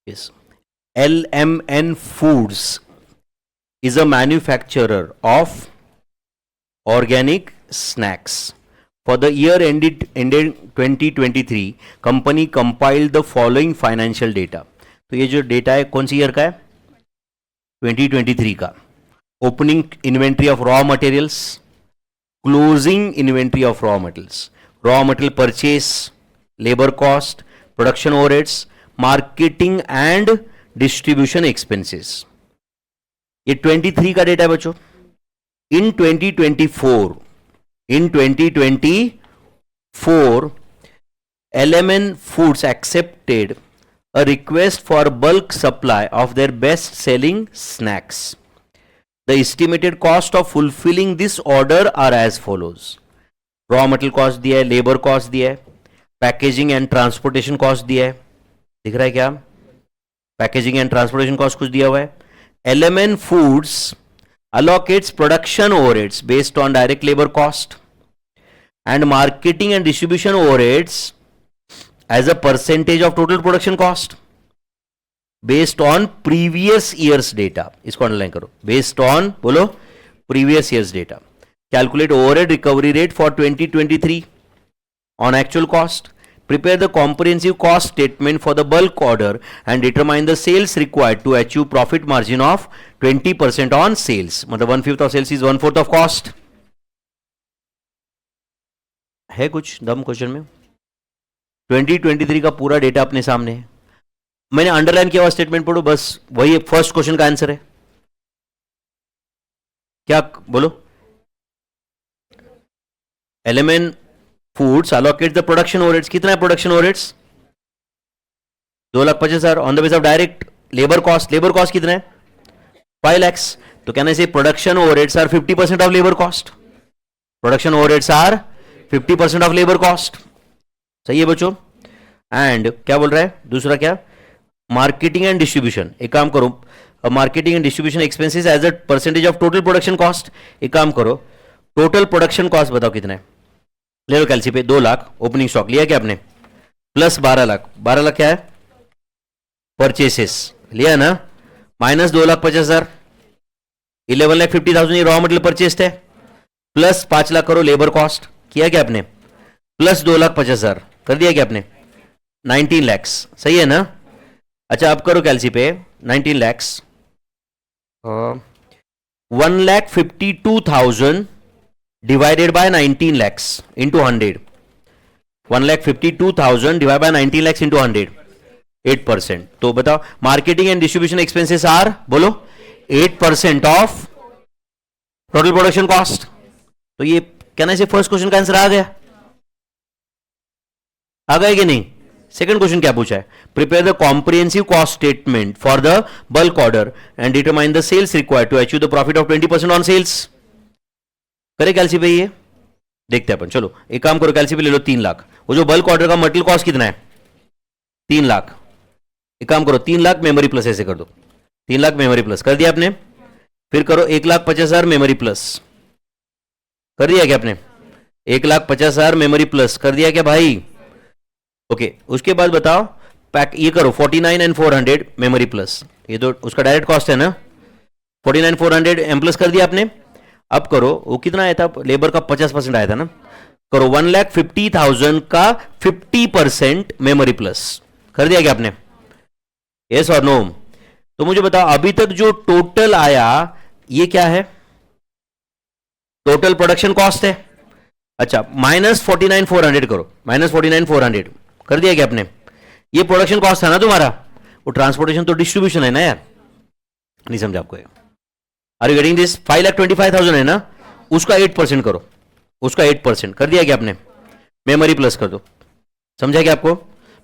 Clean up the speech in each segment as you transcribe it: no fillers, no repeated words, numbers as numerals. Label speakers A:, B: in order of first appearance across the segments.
A: Yes. LMN Foods is a manufacturer of organic snacks. For the year ended 2023, company compiled the following financial data. तो ये जो data है कौन सी year का है? 2023 का. Opening inventory of raw materials, closing inventory of raw materials, raw material purchase, labor cost, production overheads, marketing and distribution expenses. ये 23 का डेटा है बच्चों. In 2024, LMN Foods accepted a request for bulk supply of their best-selling snacks. The estimated cost of fulfilling this order are as follows. Raw material cost दिया है, labor cost दिया है, packaging and transportation cost दिया है, दिख रहा है क्या? Packaging and transportation cost कुछ दिया हुआ है. LMN Foods allocates production overheads based on direct labor cost and marketing and distribution overheads as a percentage of total production cost based on previous year's data. इसको underline करो. Based on बोलो previous year's data. Calculate overhead recovery rate for 2023 on actual cost. Prepare the comprehensive cost statement for the bulk order and determine the sales required to achieve profit margin of 20% on sales. मतलब 1/5 of sales is 1/4 of cost. है कुछ दम question में? 2023 का पूरा data अपने सामने है. मैंने अंडरलाइन किया हुआ स्टेटमेंट पढ़ो, बस वही फर्स्ट क्वेश्चन का आंसर है. क्या बोलो? LMN Foods allocate the production overheads. कितना है production overheads? 2,50,000 on the base of direct labour cost. Labour cost कितना है? 5 lakhs. तो कहने से production overheads are 50% of labour cost. Production overheads are 50% of labour cost. सही है बच्चों? एंड क्या बोल रहा है दूसरा? क्या? Marketing and distribution. एक काम करो, marketing and distribution expenses as a percentage of total production cost. एक काम करो, टोटल प्रोडक्शन कॉस्ट बताओ कितना है? ले लो कैलसी पे. 2 लाख ओपनिंग स्टॉक लिया क्या आपने? प्लस 12 लाख. 12 लाख क्या है? परचेसेस लिया ना, माइनस 2,50,000. 11,50,000 ये रॉ मटेरियल परचेस्ड है, प्लस 5 लाख करो लेबर कॉस्ट. किया क्या आपने? प्लस 2,50,000 कर दिया क्या आपने? 19 lakhs. सही है ना? अच्छा अब करो कैलसी पे. 19 lakhs 1,52,000 divided by 19 lakhs into 100. 1,52,000 divided by 19 lakhs into 100. 8%. तो बताओ marketing and distribution expenses are बोलो 8% ऑफ टोटल प्रोडक्शन कॉस्ट. तो ये कहना से फर्स्ट क्वेश्चन का आंसर आ गया. आ गया कि नहीं? सेकंड क्वेश्चन क्या पूछा है? Prepare the comprehensive cost statement for the bulk order and determine the sales required to achieve the profit of 20% on sales. करे कैलसी पे? ये देखते हैं अपन. चलो एक काम करो, कैलसी पे ले लो 3 लाख. वो जो बल्क ऑर्डर का मटेरियल कॉस्ट कितना है? 3 लाख. एक काम करो 3 लाख मेमोरी प्लस ऐसे कर दो. 3 लाख मेमोरी प्लस कर दिया आपने. फिर करो 1,50,000 मेमोरी प्लस कर दिया क्या आपने? 1,50,000 मेमोरी प्लस कर दिया क्या भाई? ओके. उसके बाद बताओ पैक ये करो 49 and 400 मेमोरी प्लस. ये तो उसका डायरेक्ट कॉस्ट है ना. 49 400 एम प्लस कर दिया आपने. अब करो वो कितना आया था? लेबर का 50% आया था ना. करो 1,50,000 का 50% मेमोरी प्लस कर दिया क्या आपने? यस और नो? तो मुझे बताओ अभी तक जो टोटल आया ये क्या है? टोटल प्रोडक्शन कॉस्ट है. अच्छा माइनस 49 400 करो. माइनस 49 400 कर दिया क्या आपने? ये प्रोडक्शन कॉस्ट था ना तुम्हारा. वो ट्रांसपोर्टेशन तो डिस्ट्रीब्यूशन है ना यार. नहीं समझा आपको? Are you getting this? 5,25,000 है ना, उसका 8% करो. उसका 8% कर दिया क्या आपने? मेमोरी प्लस कर दो. समझा क्या आपको?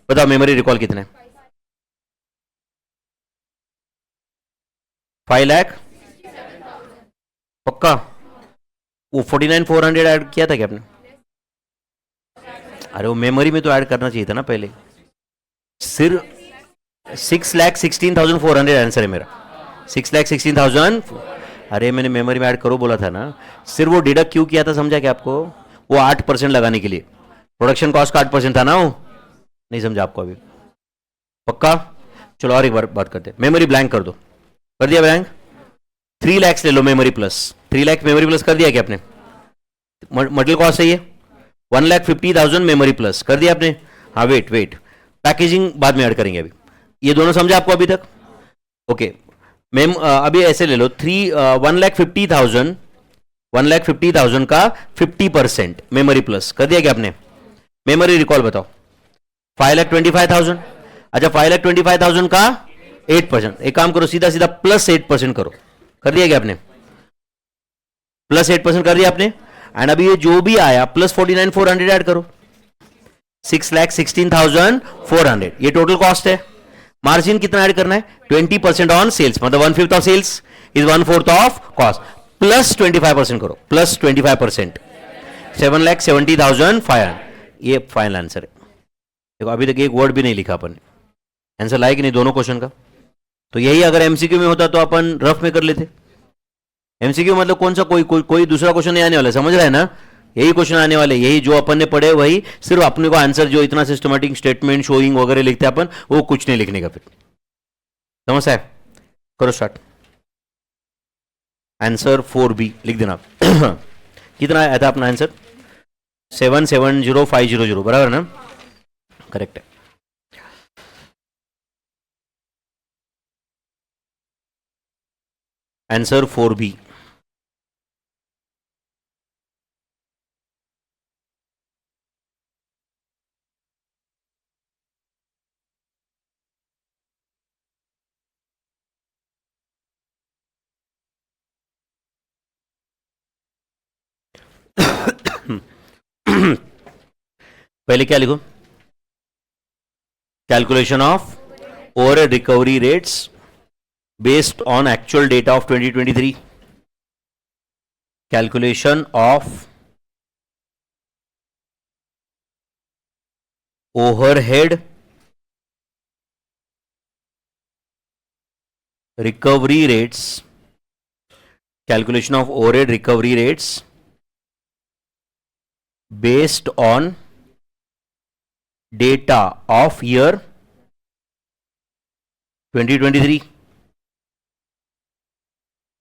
A: बताओ मेमोरी रिकॉल कितना है? 5 लाख पक्का? वो 49 400 ऐड किया था क्या आपने? अरे वो मेमोरी में तो ऐड करना चाहिए था ना पहले. सिर्फ 6,16,400 आंसर है मेरा. 6,16,000. अरे मैंने मेमोरी में ऐड करो बोला था ना. सिर्फ वो डिडक्ट क्यों किया था समझा क्या आपको? वो 8% लगाने के लिए. प्रोडक्शन कॉस्ट का 8% था ना वो. नहीं समझा आपको अभी? पक्का? चलो और एक बार बात करते हैं, मेमोरी ब्लैंक कर दो, कर दिया ब्लैंक। 3 lakhs ले लो memory plus, 3 lakh memory plus कर दिया क्या आपने? मटेरियल कॉस्ट है ये 1,50,000 मेमोरी प्लस कर दिया आपने। हाँ वेट पैकेजिंग बाद में ऐड करेंगे, अभी ये दोनों समझा आपको अभी तक? ओके मैम अभी ऐसे ले लो 1,50,000 का 50% मेमोरी प्लस कर दिया क्या आपने? मेमोरी रिकॉल बताओ। 5,25,000। अच्छा 5,25,000 का 8%, एक काम करो सीधा सीधा प्लस 8% करो, कर दिया क्या आपने? प्लस 8% कर दिया आपने। एंड अभी ये जो भी आया प्लस 49,400 ऐड करो, 6,16,400 ये टोटल कॉस्ट है। मार्जिन कितना ऐड करना है? 20% ऑन सेल्स, मतलब 1/5 of sales is 1/4 of cost, plus 25% करो, प्लस 25%, 7,70,500 ये फाइनल आंसर है। देखो अभी तक एक वर्ड भी नहीं लिखा अपन, आंसर लाए कि नहीं दोनों क्वेश्चन का? तो यही अगर एमसीक्यू में होता तो अपन रफ में कर लेते। एमसीक्यू मतलब कौन सा कोई दूसरा क्वेश्चन नहीं आने वाला, समझ रहा है ना? यही क्वेश्चन आने वाले, यही जो अपन ने पढ़े वही, सिर्फ अपने को आंसर जो इतना सिस्टमैटिक स्टेटमेंट शोइंग वगैरह लिखते हैं अपन, वो कुछ नहीं लिखने का फिर। समझ है? करो स्टार्ट। आंसर 4B लिख देना। कितना आया था अपना आंसर? 770,500, बराबर ना? करेक्ट है। Answer 4B। पहले क्या लिखो? Calculation of overhead recovery rates based on actual data of 2023. Calculation of overhead recovery rates, calculation of overhead recovery rates based on data of year 2023.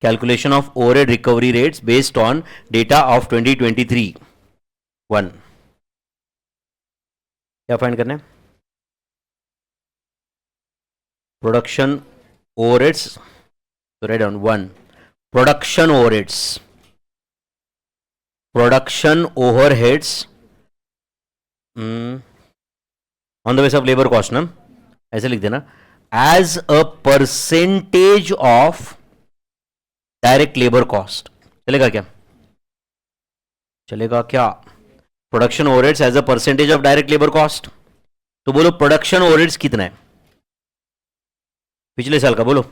A: Calculation of overhead recovery rates based on data of 2023. 1. क्या find करना है? Production overheads, तो right down 1 production overheads, production overheads on the base of labour cost ना, ऐसे लिख देना, as a percentage of direct labour cost. चलेगा क्या? चलेगा क्या? Production overheads as a percentage of direct labour cost. तो बोलो प्रोडक्शन ओवरहेड्स कितना है पिछले साल का? बोलो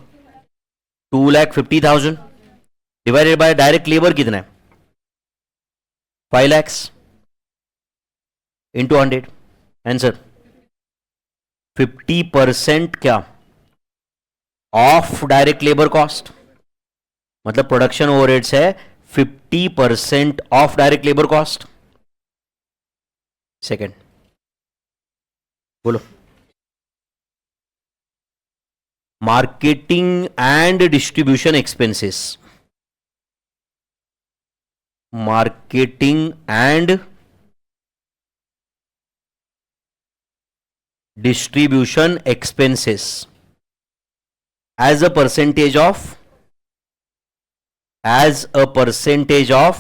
A: 2,50,000 डिवाइडेड बाय डायरेक्ट लेबर कितना है? 5 lakhs इंटू 100। आंसर 50% क्या? ऑफ डायरेक्ट लेबर कॉस्ट, मतलब प्रोडक्शन ओवरहेड्स है 50% of direct labour cost. Second बोलो marketing and distribution expenses, marketing and distribution expenses as a percentage of, as a percentage of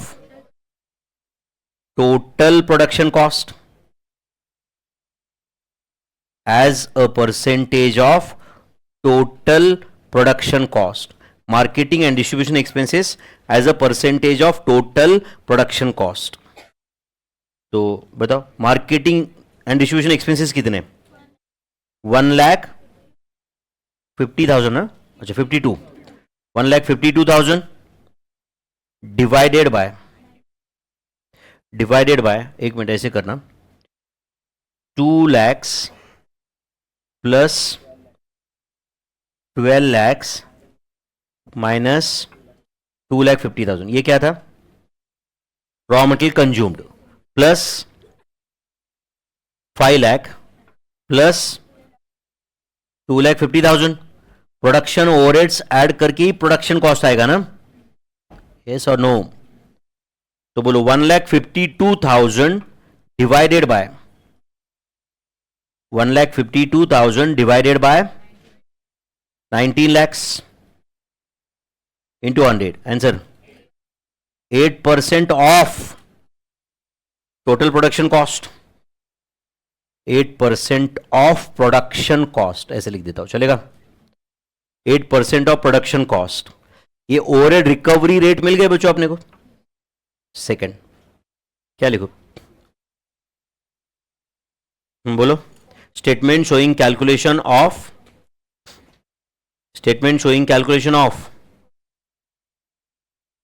A: total production cost, as a percentage of total production cost, marketing and distribution expenses as a percentage of total production cost. तो बताओ marketing and distribution expenses कितने? 1,50,000 ना, अच्छा 52, 1,52,000 divided by एक minute ऐसे करना, 2 lakhs plus 12 lakhs minus 2,50,000, ये क्या था? Raw material consumed, plus 5 lakh plus 2,50,000 production overheads add करके ही प्रोडक्शन कॉस्ट आएगा ना, यस और नो? तो बोलो 1,52,000 divided by 1,52,000 divided by 19 lakhs into 100. Answer 8% of total production cost. 8% of production cost ऐसे लिख देता हूं, चलेगा? 8% of production cost. ये ओवरहेड रिकवरी रेट मिल गए बच्चों अपने को. सेकंड क्या लिखो? बोलो. Statement showing calculation of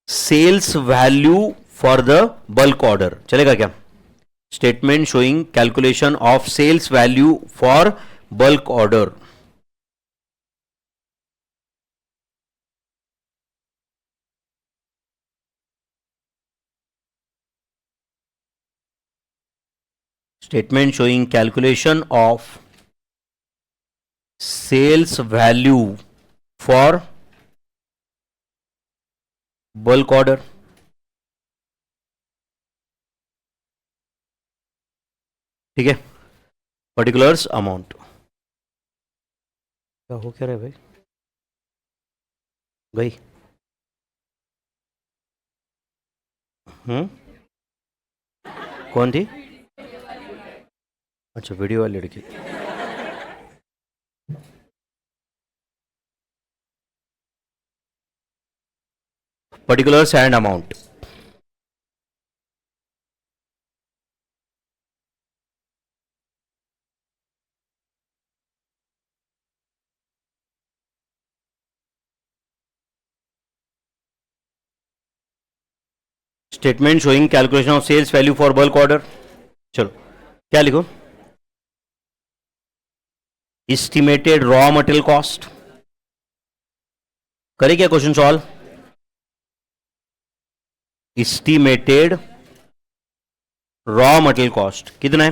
A: sales value for the bulk order. चलेगा क्या? Statement showing calculation of sales value for bulk order. Statement showing calculation of sales value for bulk order. ठीक है. Particulars amount. क्या हो क्या रहा है भाई? गई. कौन थी? अच्छा, वीडियो वाली लड़की. Particulars and amount. Statement showing calculation of sales value for bulk order. चलो क्या लिखो? Estimated raw material cost. करे क्या question solve? Estimated raw material cost कितना है?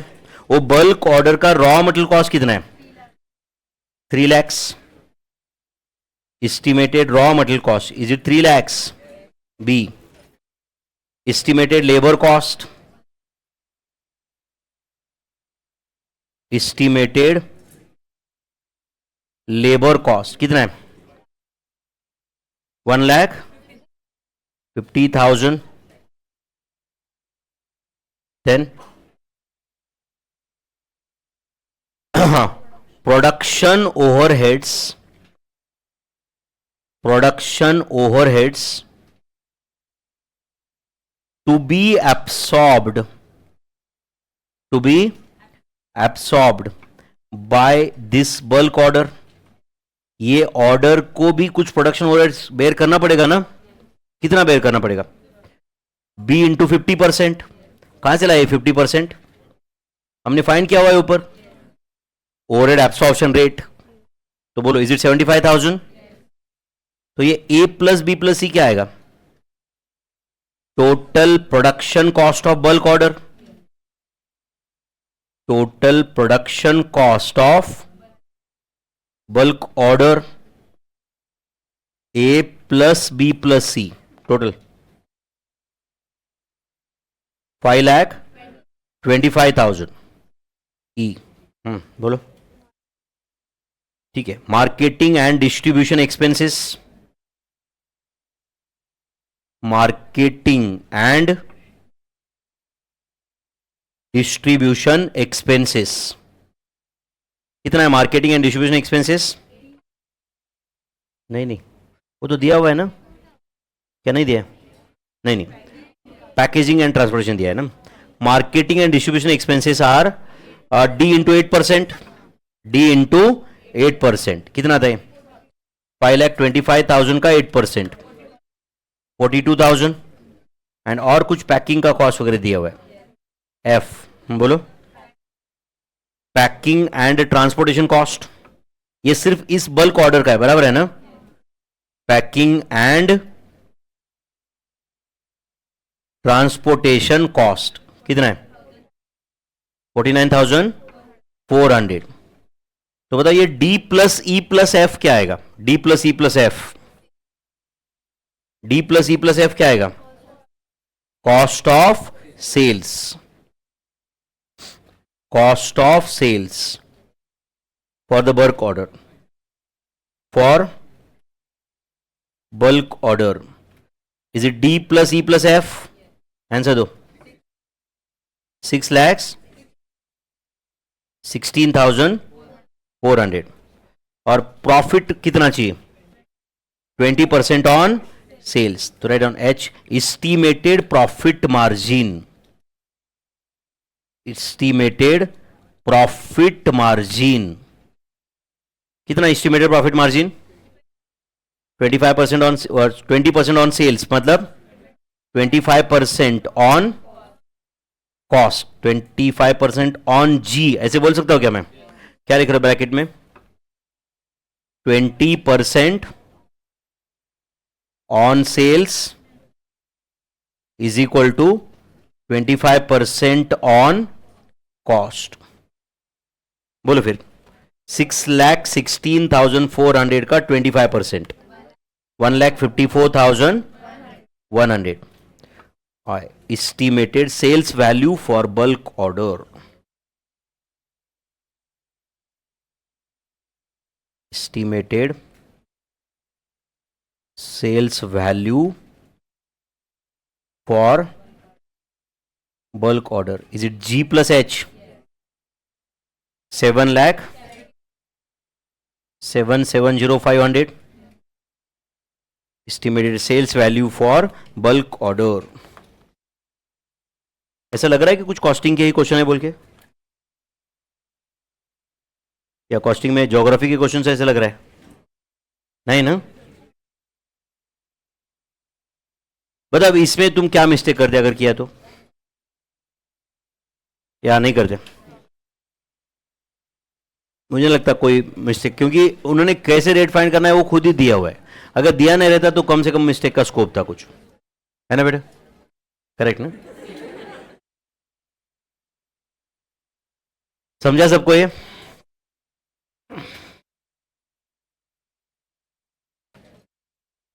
A: वो बल्क ऑर्डर का रॉ मटेरियल कॉस्ट कितना है? 3 lakhs. Estimated raw material cost, is it 3 lakhs? B. Estimated labor cost. Estimated labor cost कितना है? 1,50,000. Then production overheads to be absorbed by this bulk order. ये order को भी कुछ production overheads bear करना पड़ेगा ना? कितना बेयर करना पड़ेगा? B into 50%. कहां से लाए 50%? हमने फाइंड किया हुआ है ऊपर ओवरहेड एब्सॉर्प्शन रेट. तो बोलो इज इट 75,000? तो ये A plus B plus C क्या आएगा? Total production cost of bulk order. Total production cost of bulk order A plus B plus C total 5,25,000 E. बोलो. ठीक है. Marketing and distribution expenses. Marketing and distribution expenses कितना है? Marketing and distribution expenses नहीं वो तो दिया हुआ है ना. क्या नहीं दिया? नहीं पैकेजिंग एंड ट्रांसपोर्टेशन दिया है ना. Marketing and distribution expenses are D into 8%. D into 8% कितना था? 5,25,000 का 8% 42,000. एंड और कुछ पैकिंग का कॉस्ट वगैरह दिया हुआ है. F. बोलो. Packing and transportation cost. ये सिर्फ इस बल्क ऑर्डर का है, बराबर है ना? पैकिंग एंड ट्रांसपोर्टेशन कॉस्ट कितना है? 49,400. तो बताइए D plus E plus F क्या आएगा? D plus E plus F, D plus E plus F क्या आएगा? Cost of sales, cost of sales for the bulk order, for bulk order. Is it D plus E plus F? Answer दो. 6,16,400. और profit कितना चाहिए? 20% on sales. तो right down H, estimated profit margin, estimated profit margin. कितना estimated profit margin? 25% on, 20% on sales मतलब 25% on cost, 25% on जी. ऐसे बोल सकता हूं क्या मैं? क्या लिख रहा हूं ब्रैकेट में? 20% on sales is equal to 25% on cost. बोलो फिर. 6,16,400 का 25%, 1,54,100. Estimated sales value for bulk order. Estimated sales value for bulk order. Is it G plus H? 7,07,0500. Estimated sales value for bulk order. ऐसा लग रहा है कि कुछ कॉस्टिंग के ही क्वेश्चन है बोल के, या कॉस्टिंग में ज्योग्राफी के क्वेश्चन से ऐसा लग रहा है? नहीं ना? बता अब इसमें तुम क्या मिस्टेक करते अगर किया तो, या नहीं करते? मुझे लगता कोई मिस्टेक, क्योंकि उन्होंने कैसे रेट फाइंड करना है वो खुद ही दिया हुआ है. अगर दिया नहीं रहता तो कम से कम मिस्टेक का स्कोप था कुछ, है ना बेटा? करेक्ट ना? समझा सबको ये?